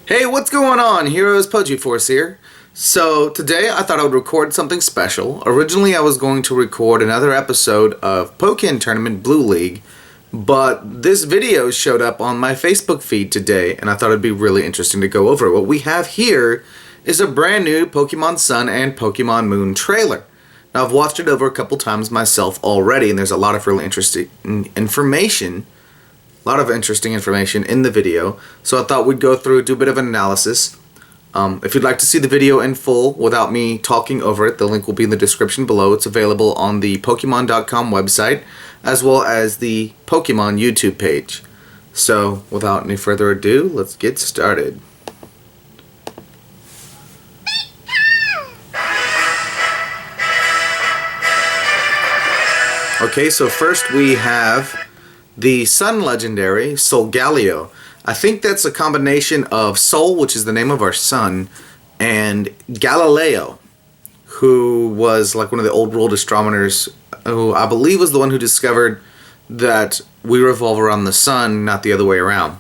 Hey, what's going on? Heroes Pudgy Force here. So today I thought I would record something special. Originally I was going to record another episode of Pokken Tournament Blue League, but this video showed up on my Facebook feed today and I thought it'd be really interesting to go over it. What we have here is a brand new Pokemon Sun and Pokemon Moon trailer. Now I've watched it over a couple times myself already and there's a lot of really interesting information in the video, so I thought we'd go through, do a bit of an analysis. If you'd like to see the video in full without me talking over it, the link will be in the description below. It's available on the Pokemon.com website, as well as the Pokemon YouTube page. So, without any further ado, let's get started. Okay, so first we have the Sun Legendary, Solgaleo. I think that's a combination of Sol, which is the name of our sun, and Galileo, who was like one of the old world astronomers, who I believe was the one who discovered that we revolve around the sun, not the other way around.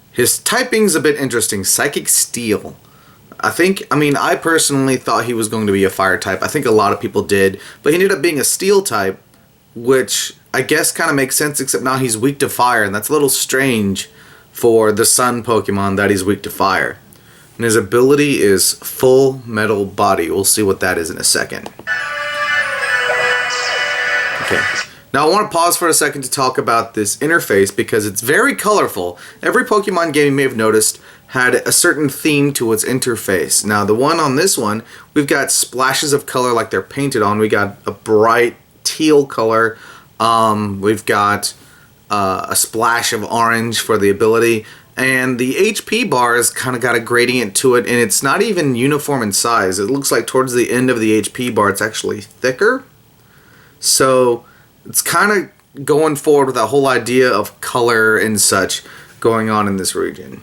His typing's a bit interesting. Psychic Steel. I personally thought he was going to be a fire type. I think a lot of people did, but he ended up being a steel type, which I guess kind of makes sense, except now he's weak to fire, and that's a little strange for the sun Pokemon that he's weak to fire. And his ability is Full Metal Body. We'll see what that is in a second. Okay. Now I want to pause for a second to talk about this interface because it's very colorful. Every Pokemon game you may have noticed had a certain theme to its interface. Now the one on this one, we've got splashes of color like they're painted on. We got a bright teal color. We've got a splash of orange for the ability, and the HP bar has kind of got a gradient to it, and it's not even uniform in size. It looks like towards the end of the HP bar it's actually thicker. So it's kind of going forward with that whole idea of color and such going on in this region.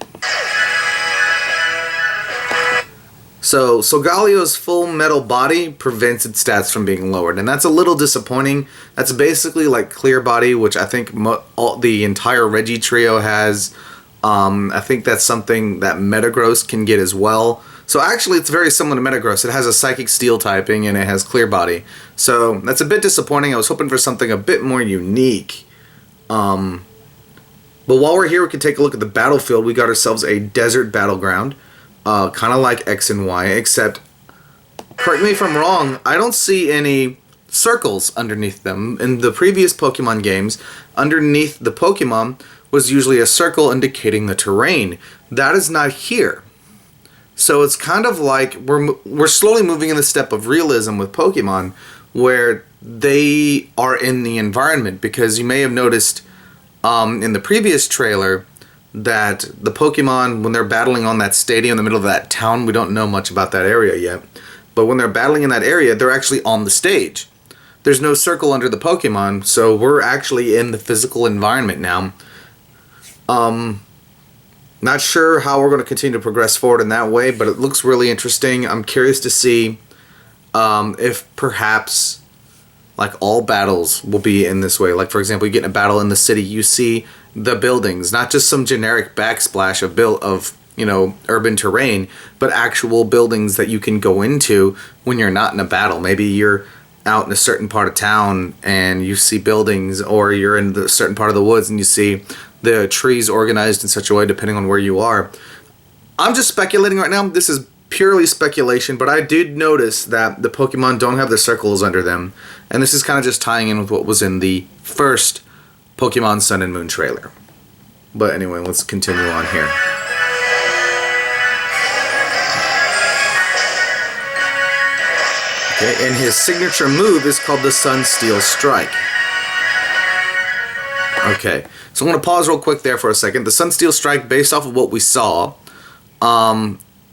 So Solgaleo's Full Metal Body prevents its stats from being lowered, and that's a little disappointing. That's basically like Clear Body, which I think the entire Reggie trio has. I think that's something that Metagross can get as well. So actually it's very similar to Metagross. It has a Psychic Steel typing and it has Clear Body. So that's a bit disappointing. I was hoping for something a bit more unique. But while we're here, we can take a look at the battlefield. We got ourselves a desert battleground. Kind of like X and Y, except, correct me if I'm wrong, I don't see any circles underneath them. In the previous Pokemon games, underneath the Pokemon was usually a circle indicating the terrain. That is not here. So it's kind of like we're slowly moving in the step of realism with Pokemon, where they are in the environment, because you may have noticed in the previous trailer that the Pokemon, when they're battling on that stadium in the middle of that town, we don't know much about that area yet, but when they're battling in that area, they're actually on the stage. There's no circle under the Pokemon, so we're actually in the physical environment now. Not sure how we're going to continue to progress forward in that way, but it looks really interesting. I'm curious to see if perhaps like all battles will be in this way. Like, for example, you get in a battle in the city, you see the buildings, not just some generic backsplash of urban terrain, but actual buildings that you can go into when you're not in a battle. Maybe you're out in a certain part of town and you see buildings, or you're in a certain part of the woods and you see the trees organized in such a way depending on where you are. I'm just speculating right now. This is purely speculation, but I did notice that the Pokemon don't have the circles under them, and this is kind of just tying in with what was in the first Pokemon Sun and Moon trailer. But anyway, let's continue on here. Okay, and his signature move is called the Sun Steel Strike. Okay, so I'm going to pause real quick there for a second. The Sun Steel Strike, based off of what we saw,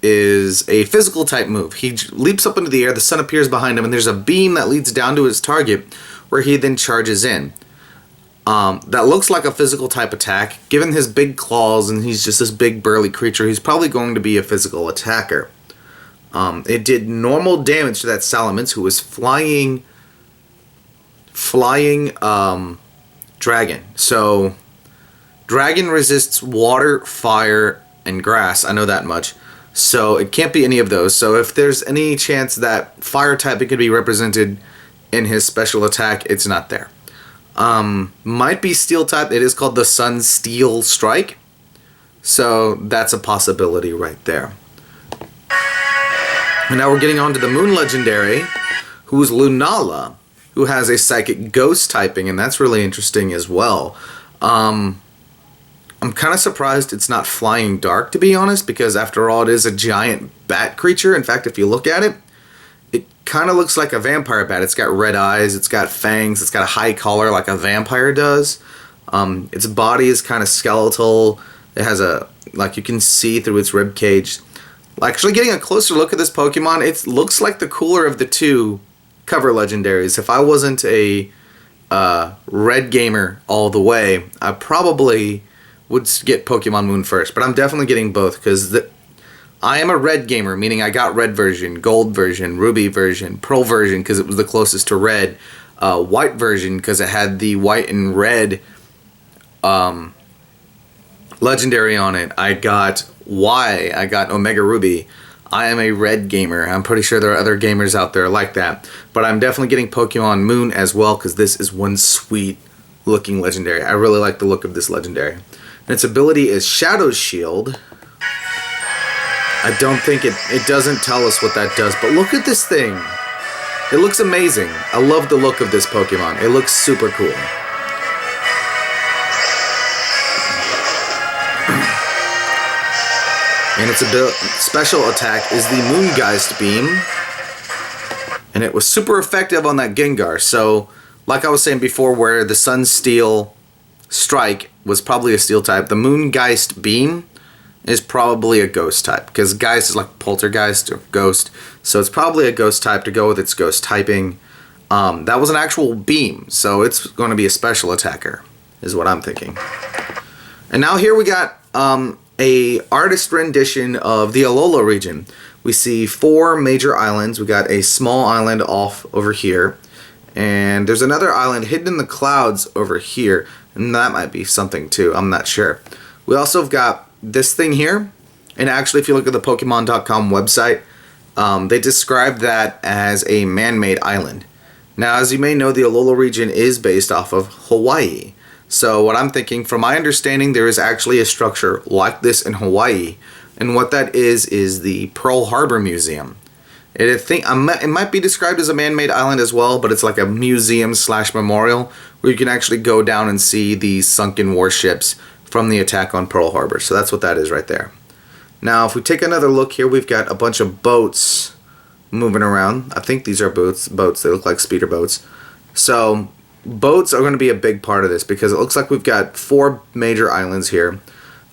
is a physical type move. He leaps up into the air, the sun appears behind him, and there's a beam that leads down to his target where he then charges in. That looks like a physical type attack. Given his big claws and he's just this big burly creature, he's probably going to be a physical attacker. It did normal damage to that Salamence, who was flying dragon. So dragon resists water, fire, and grass. I know that much. So it can't be any of those. So if there's any chance that fire typing could be represented in his special attack, it's not there. Might be steel type. It is called the Sun Steel Strike. So that's a possibility right there. And now we're getting on to the Moon Legendary, who's Lunala, who has a Psychic Ghost typing, and that's really interesting as well. I'm kind of surprised it's not Flying Dark, to be honest, because after all, it is a giant bat creature. In fact, if you look at it, it kind of looks like a vampire bat. It's got red eyes, it's got fangs, it's got a high collar like a vampire does. Its body is kind of skeletal. It has like you can see through its rib cage. Actually, getting a closer look at this Pokemon, it looks like the cooler of the two cover legendaries. If I wasn't a red gamer all the way, I probably would get Pokemon Moon first. But I'm definitely getting both because I am a red gamer, meaning I got red version, gold version, ruby version, pearl version because it was the closest to red, white version because it had the white and red legendary on it. I got I got Omega Ruby. I am a red gamer. I'm pretty sure there are other gamers out there like that. But I'm definitely getting Pokemon Moon as well because this is one sweet looking legendary. I really like the look of this legendary. And its ability is Shadow Shield. I don't think it doesn't tell us what that does. But look at this thing. It looks amazing. I love the look of this Pokemon. It looks super cool. And its special attack is the Moongeist Beam. And it was super effective on that Gengar. So, like I was saying before, where the Sun Steel Strike was probably a Steel type, the Moongeist Beam is probably a Ghost type. Because Geist is like Poltergeist or Ghost. So it's probably a Ghost type to go with its Ghost typing. That was an actual beam. So it's going to be a special attacker, is what I'm thinking. And now here we got a artist rendition of the Alola region. We see 4 major islands. We got a small island off over here. And there's another island hidden in the clouds over here. And that might be something too. I'm not sure. We also have got this thing here. And actually, if you look at the Pokemon.com website, they describe that as a man-made island. Now, as you may know, the Alola region is based off of Hawaii. So what I'm thinking, from my understanding, there is actually a structure like this in Hawaii. And what that is the Pearl Harbor Museum. It might be described as a man-made island as well, but it's like a museum/memorial where you can actually go down and see the sunken warships from the attack on Pearl Harbor. So that's what that is right there. Now, if we take another look here, we've got a bunch of boats moving around. I think these are boats. They look like speeder boats. So boats are going to be a big part of this because it looks like we've got 4 major islands here.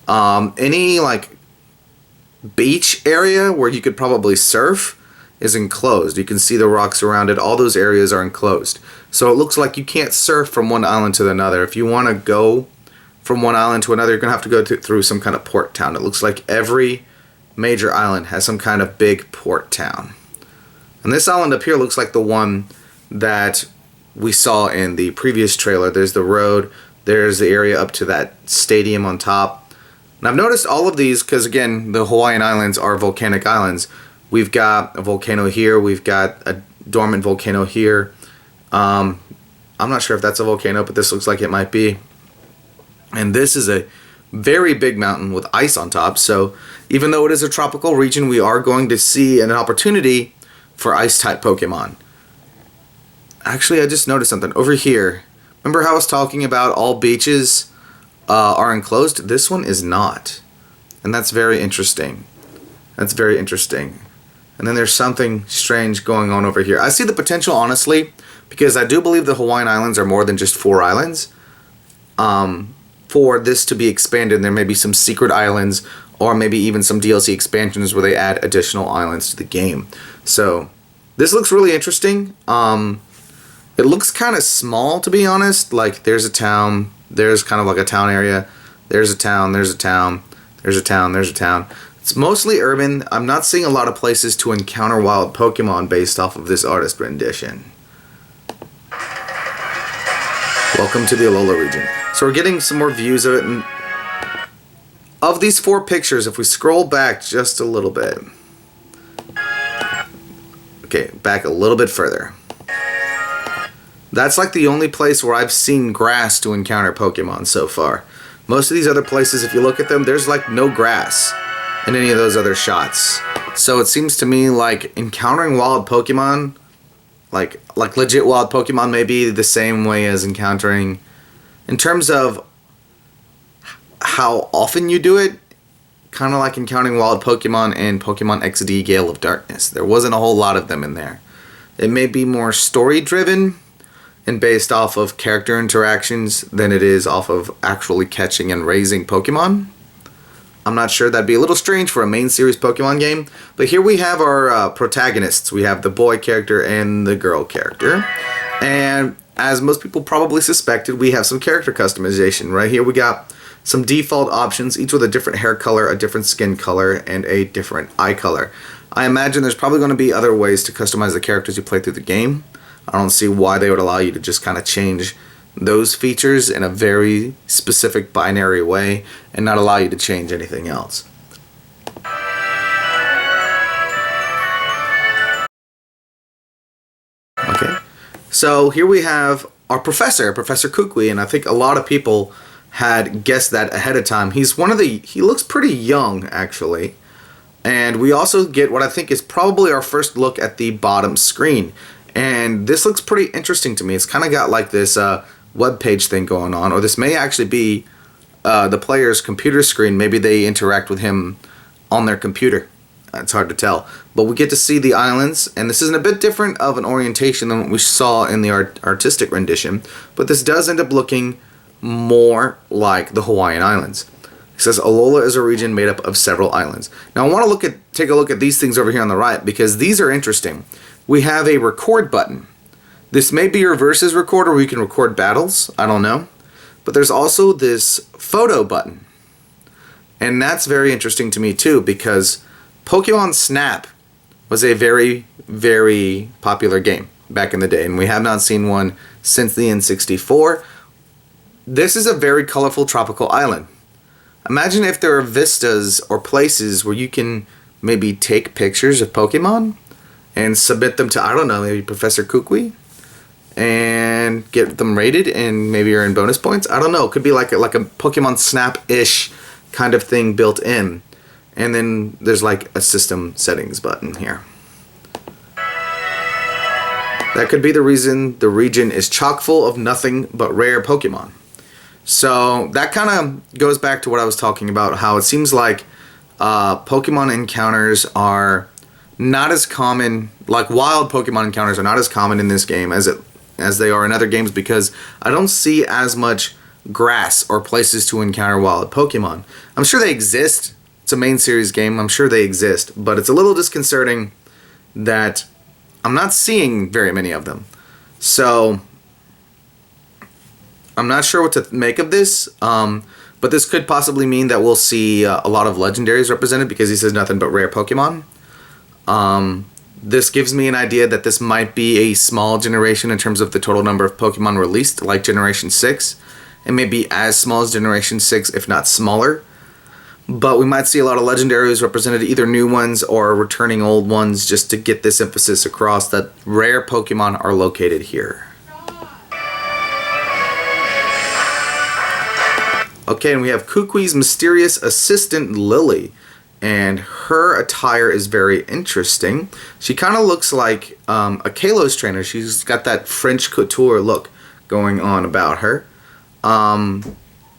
Any like beach area where you could probably surf is enclosed. You can see the rocks around it. All those areas are enclosed. So it looks like you can't surf from one island to another. If you want to go from one island to another, you're going to have to go through some kind of port town. It looks like every major island has some kind of big port town. And this island up here looks like the one that we saw in the previous trailer. There's the road, there's the area up to that stadium on top. And I've noticed all of these because, again, the Hawaiian Islands are volcanic islands. We've got a volcano here, we've got a dormant volcano here. I'm not sure if that's a volcano, but this looks like it might be. And this is a very big mountain with ice on top. So even though it is a tropical region, we are going to see an opportunity for ice-type Pokemon. Actually, I just noticed something over here. Remember how I was talking about all beaches are enclosed? This one is not. And that's very interesting. That's very interesting. And then there's something strange going on over here. I see the potential, honestly, because I do believe the Hawaiian Islands are more than just 4 islands. For this to be expanded, there may be some secret islands or maybe even some DLC expansions where they add additional islands to the game. So this looks really interesting. It looks kind of small, to be honest. Like, there's a town, there's kind of like a town area, there's a town, there's a town, there's a town, there's a town. It's mostly urban. I'm not seeing a lot of places to encounter wild Pokemon based off of this artist rendition. Welcome to the Alola region. So we're getting some more views of it, and of these 4 pictures, if we scroll back just a little bit, okay, back a little bit further, that's like the only place where I've seen grass to encounter Pokemon so far. Most of these other places, if you look at them, there's like no grass in any of those other shots. So it seems to me like encountering wild Pokemon, like legit wild Pokemon, may be the same way as encountering, in terms of how often you do it, kind of like encountering wild Pokemon in Pokemon XD Gale of Darkness. There wasn't a whole lot of them in there. It may be more story driven and based off of character interactions than it is off of actually catching and raising Pokemon. I'm not sure, that'd be a little strange for a main series Pokemon game, but here we have our protagonists. We have the boy character and the girl character, and as most people probably suspected, we have some character customization. Right here we got some default options, each with a different hair color, a different skin color, and a different eye color. I imagine there's probably going to be other ways to customize the characters you play through the game. I don't see why they would allow you to just kind of change those features in a very specific binary way and not allow you to change anything else. Okay, so here we have our professor, Professor Kukui, and I think a lot of people had guessed that ahead of time. He looks pretty young, actually. And we also get what I think is probably our first look at the bottom screen. And this looks pretty interesting to me. It's kind of got like this web page thing going on, or this may actually be the player's computer screen. Maybe they interact with him on their computer. It's hard to tell. But we get to see the islands, and this is a bit different of an orientation than what we saw in the artistic rendition. But this does end up looking more like the Hawaiian Islands. It says Alola is a region made up of several islands. Now I want to take a look at these things over here on the right, because these are interesting. We have a record button. This may be your versus recorder where you can record battles. I don't know. But there's also this photo button. And that's very interesting to me too, because Pokemon Snap was a very, very popular game back in the day, and we have not seen one since the N64. This is a very colorful tropical island. Imagine if there are vistas or places where you can maybe take pictures of Pokemon and submit them to, I don't know, maybe Professor Kukui, and get them rated and maybe earn bonus points. I don't know. It could be like a Pokemon Snap-ish kind of thing built in. And then there's like a system settings button here. That could be the reason the region is chock full of nothing but rare Pokemon. So that kind of goes back to what I was talking about, how it seems like Pokemon encounters are not as common, like wild Pokemon encounters are not as common in this game as they are in other games, because I don't see as much grass or places to encounter wild Pokemon. I'm sure they exist. It's a main series game. I'm sure they exist, but it's a little disconcerting that I'm not seeing very many of them. So I'm not sure what to make of this, but this could possibly mean that we'll see a lot of legendaries represented, because he says nothing but rare Pokemon. This gives me an idea that this might be a small generation in terms of the total number of Pokemon released, like Generation 6. It may be as small as Generation 6, if not smaller. But we might see a lot of legendaries represented, either new ones or returning old ones, just to get this emphasis across that rare Pokemon are located here. Okay, and we have Kukui's mysterious assistant, Lily. And her attire is very interesting. She kind of looks like a Kalos trainer. She's got that French couture look going on about her.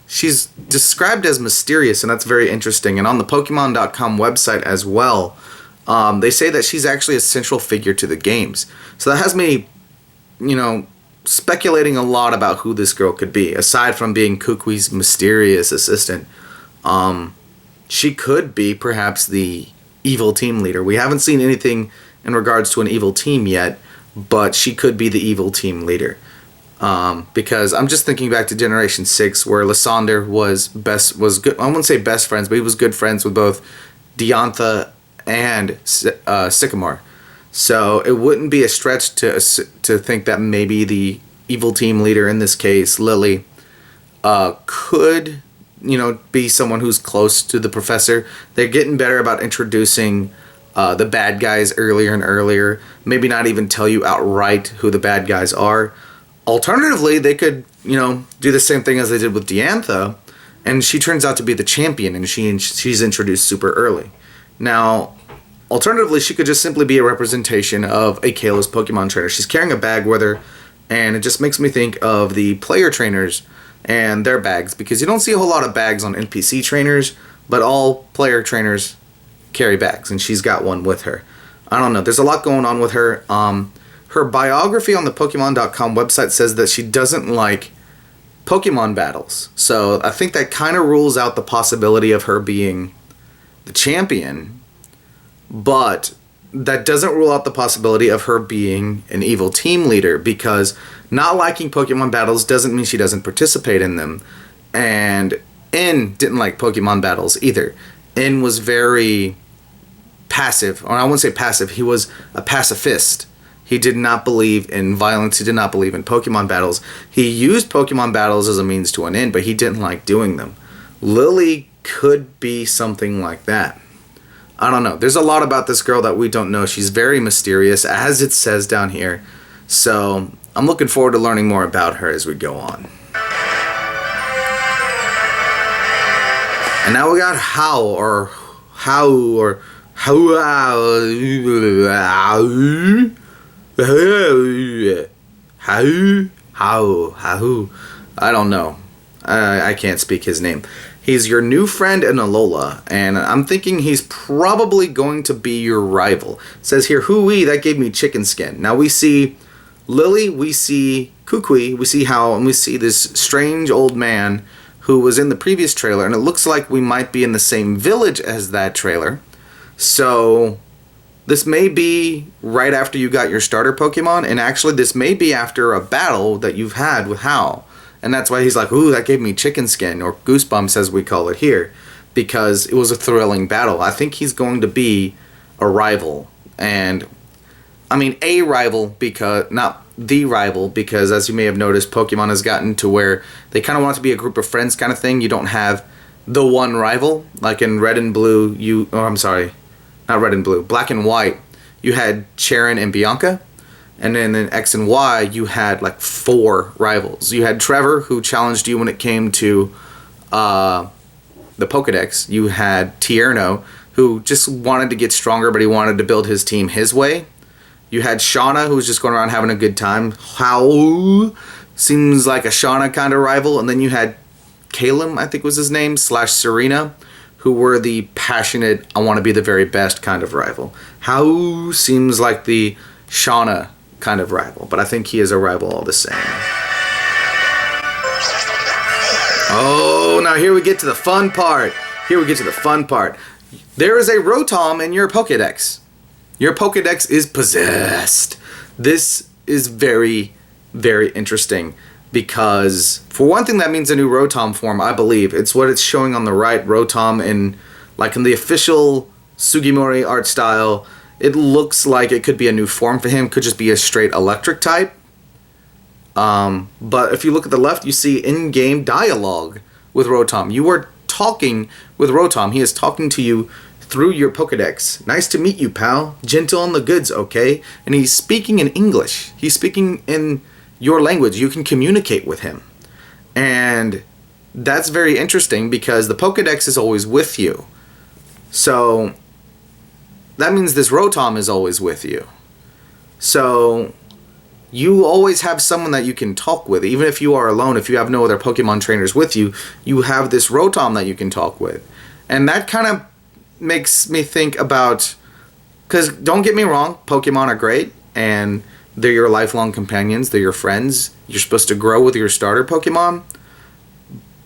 She's described as mysterious, and that's very interesting. And on the Pokemon.com website as well, they say that she's actually a central figure to the games. So that has me, speculating a lot about who this girl could be, aside from being Kukui's mysterious assistant. She could be perhaps the evil team leader. We haven't seen anything in regards to an evil team yet, but she could be the evil team leader. Because I'm just thinking back to Generation 6, where Lysander was good. I wouldn't say best friends, but he was good friends with both Diantha and Sycamore. So it wouldn't be a stretch to think that maybe the evil team leader, in this case Lily, could be someone who's close to the professor. They're getting better about introducing the bad guys earlier and earlier. Maybe not even tell you outright who the bad guys are. Alternatively, they could, do the same thing as they did with Diantha, and she turns out to be the champion, and she's introduced super early. Now, alternatively, she could just simply be a representation of a Kalos Pokemon trainer. She's carrying a bag with her, and it just makes me think of the player trainers and their bags, because you don't see a whole lot of bags on NPC trainers, but all player trainers carry bags, and she's got one with her. I don't know. There's a lot going on with her. Her biography on the Pokemon.com website says that she doesn't like Pokemon battles. So I think that kind of rules out the possibility of her being the champion, but that doesn't rule out the possibility of her being an evil team leader, because not liking Pokemon battles doesn't mean she doesn't participate in them. And N didn't like Pokemon battles either. N was very passive, or I wouldn't say passive, he was a pacifist. He did not believe in violence. He did not believe in Pokemon battles. He used Pokemon battles as a means to an end, but he didn't like doing them. Lily could be something like that. I don't know. There's a lot about this girl that we don't know. She's very mysterious, as it says down here. So I'm looking forward to learning more about her as we go on. And now we got How. I don't know. I can't speak his name. He's your new friend in Alola, and I'm thinking he's probably going to be your rival. It says here, hooey, that gave me chicken skin. Now we see Lily, we see Kukui, we see How, and we see this strange old man who was in the previous trailer, and it looks like we might be in the same village as that trailer. So this may be right after you got your starter Pokemon, and actually this may be after a battle that you've had with How. And that's why he's like, ooh, that gave me chicken skin, or goosebumps as we call it here, because it was a thrilling battle. I think he's going to be a rival. And, I mean, a rival, because not the rival, because as you may have noticed, Pokemon has gotten to where they kind of want it to be a group of friends kind of thing. You don't have the one rival. Like in Red and Blue, not Red and Blue, Black and White, you had Sharon and Bianca. And then in X and Y, you had like 4 rivals. You had Trevor, who challenged you when it came to the Pokedex. You had Tierno, who just wanted to get stronger, but he wanted to build his team his way. You had Shauna, who was just going around having a good time. How seems like a Shauna kind of rival. And then you had Calum, I think was his name, / Serena, who were the passionate, I want to be the very best kind of rival. How seems like the Shauna kind of rival, but I think he is a rival all the same. Oh, now here we get to the fun part. There is a Rotom in your Pokedex. Your Pokedex is possessed. This is very, very interesting, because for one thing, that means a new Rotom form, I believe. It's what it's showing on the right, Rotom in the official Sugimori art style. It looks like it could be a new form for him. Could just be a straight electric type. But if you look at the left, you see in-game dialogue with Rotom. You are talking with Rotom. He is talking to you through your Pokedex. Nice to meet you, pal. Gentle on the goods, okay? And he's speaking in English. He's speaking in your language. You can communicate with him. And that's very interesting, because the Pokedex is always with you. So that means this Rotom is always with you. So you always have someone that you can talk with. Even if you are alone, if you have no other Pokemon trainers with you, you have this Rotom that you can talk with. And that kind of makes me think about, because don't get me wrong, Pokemon are great, and they're your lifelong companions, they're your friends. You're supposed to grow with your starter Pokemon.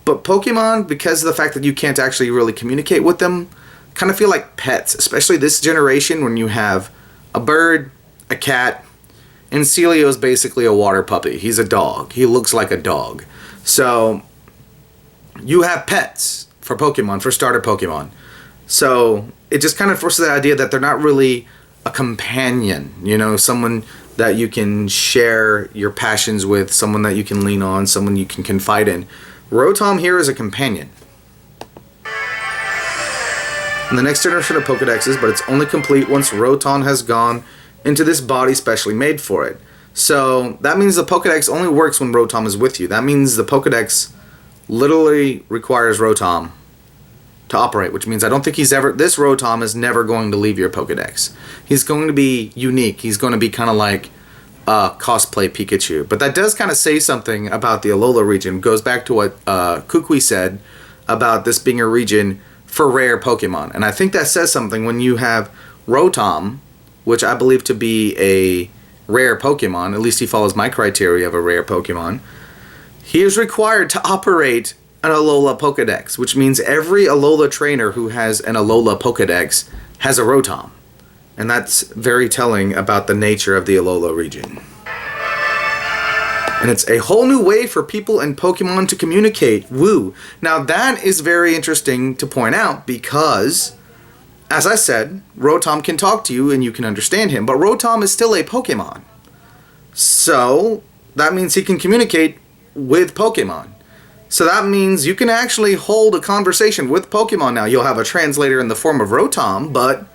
But Pokemon, because of the fact that you can't actually really communicate with them, kind of feel like pets, especially this generation when you have a bird, a cat, and Celio's basically a water puppy. He's a dog. He looks like a dog. So you have pets for Pokemon, for starter Pokemon. So it just kind of forces the idea that they're not really a companion, someone that you can share your passions with, someone that you can lean on, someone you can confide in. Rotom here is a companion. in the next generation of Pokedexes, but it's only complete once Rotom has gone into this body specially made for it. So that means the Pokedex only works when Rotom is with you. That means the Pokedex literally requires Rotom to operate, which means I don't think this Rotom is never going to leave your Pokedex. He's going to be unique. He's going to be kind of like cosplay Pikachu. But that does kind of say something about the Alola region. It goes back to what Kukui said about this being a region for rare Pokemon. And I think that says something when you have Rotom, which I believe to be a rare Pokemon. At least he follows my criteria of a rare Pokemon. He is required to operate an Alola Pokedex, which means every Alola trainer who has an Alola Pokedex has a Rotom. And that's very telling about the nature of the Alola region. And it's a whole new way for people and Pokemon to communicate. Woo! Now that is very interesting to point out because, as I said, Rotom can talk to you and you can understand him, but Rotom is still a Pokemon. So that means he can communicate with Pokemon. So that means you can actually hold a conversation with Pokemon now. You'll have a translator in the form of Rotom, but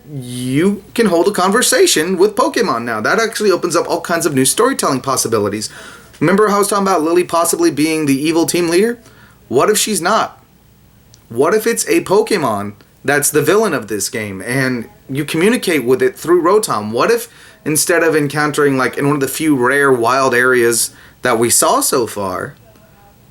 you can hold a conversation with Pokemon now. That actually opens up all kinds of new storytelling possibilities. Remember how I was talking about Lily possibly being the evil team leader? What if she's not? What if it's a Pokemon that's the villain of this game and you communicate with it through Rotom? What if instead of encountering, like in one of the few rare wild areas that we saw so far,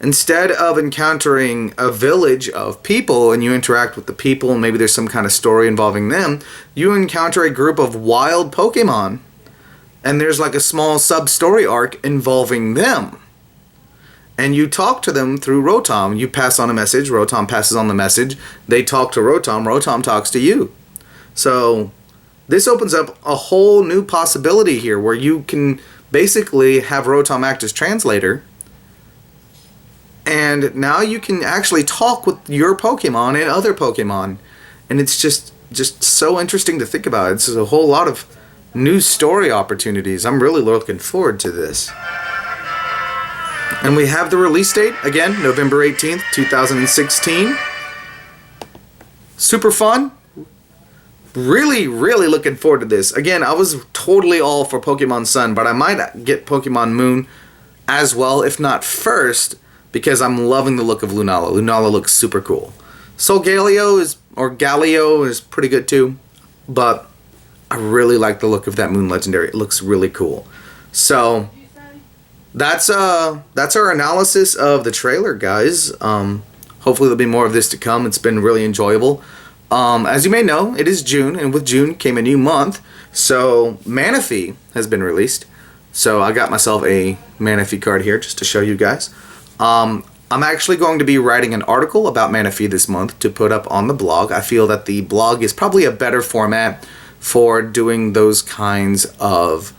instead of encountering a village of people and you interact with the people and maybe there's some kind of story involving them, you encounter a group of wild Pokemon and there's like a small sub-story arc involving them. And you talk to them through Rotom. You pass on a message, Rotom passes on the message, they talk to Rotom, Rotom talks to you. So this opens up a whole new possibility here where you can basically have Rotom act as translator. And now you can actually talk with your Pokemon and other Pokemon. And it's just so interesting to think about. It's a whole lot of new story opportunities. I'm really looking forward to this. And we have the release date, again, November 18th, 2016. Super fun. Really, really looking forward to this. Again, I was totally all for Pokemon Sun, but I might get Pokemon Moon as well, if not first, because I'm loving the look of Lunala. Lunala looks super cool. Solgaleo Galio is pretty good too, but I really like the look of that Moon Legendary. It looks really cool. So that's our analysis of the trailer, guys. Hopefully there'll be more of this to come. It's been really enjoyable. As you may know, it is June, and with June came a new month. So Manaphy has been released. So I got myself a Manaphy card here just to show you guys. I'm actually going to be writing an article about Manaphy this month to put up on the blog. I feel that the blog is probably a better format for doing those kinds of...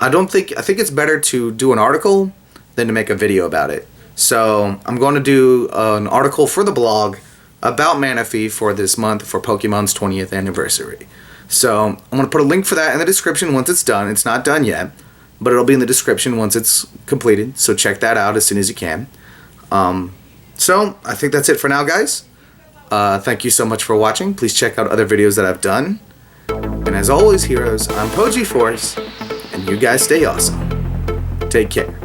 I think it's better to do an article than to make a video about it. So I'm going to do an article for the blog about Manaphy for this month for Pokemon's 20th anniversary. So I'm going to put a link for that in the description once it's done. It's not done yet, but it'll be in the description once it's completed. So check that out as soon as you can. So I think that's it for now, guys. Thank you so much for watching. Please check out other videos that I've done. And as always, heroes, I'm Poji Force, and you guys stay awesome. Take care.